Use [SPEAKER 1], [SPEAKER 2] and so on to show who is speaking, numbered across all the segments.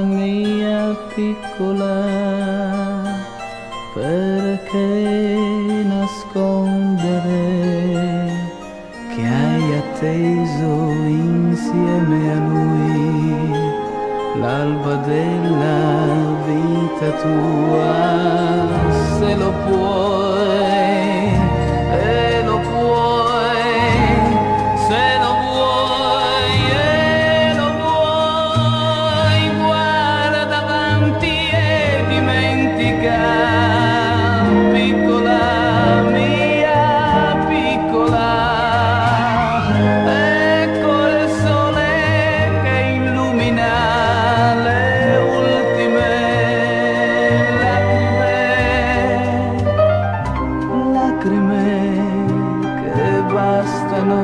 [SPEAKER 1] mia piccola, perché nascondere che hai atteso insieme a lui l'alba della vita tua? Se lo puoi, e lo puoi, se lo vuoi e lo vuoi, guarda avanti e dimentica, piccola mia piccola. Ecco il sole che illumina le ultime lacrime che bastano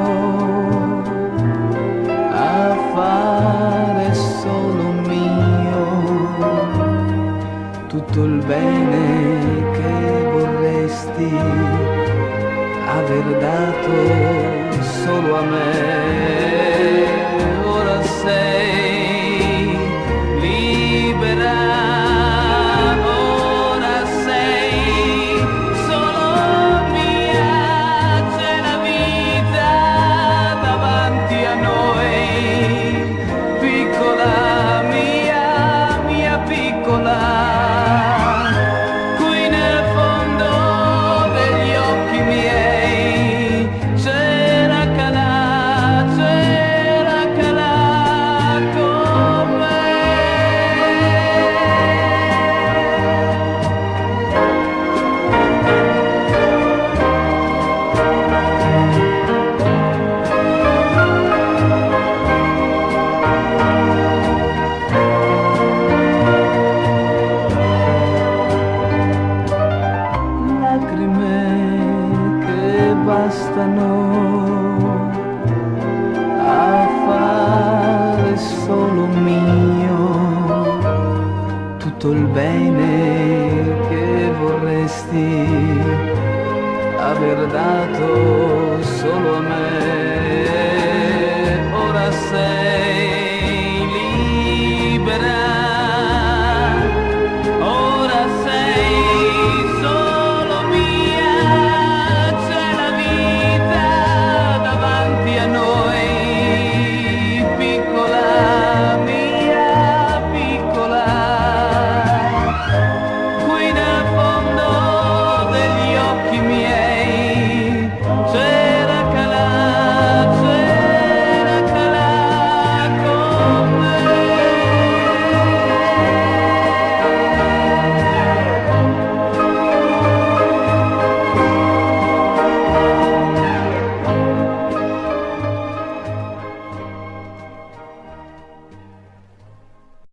[SPEAKER 1] a fare solo mio tutto il bene che vorresti aver dato solo a me. Ora sei libera, ora sei solo mia, c'è la vita davanti a noi, piccola mia piccola. Qui nel fondo degli occhi miei c'era calà con me. Lacrime che bastano a fare solo mio tutto il bene che vorresti aver dato solo a me.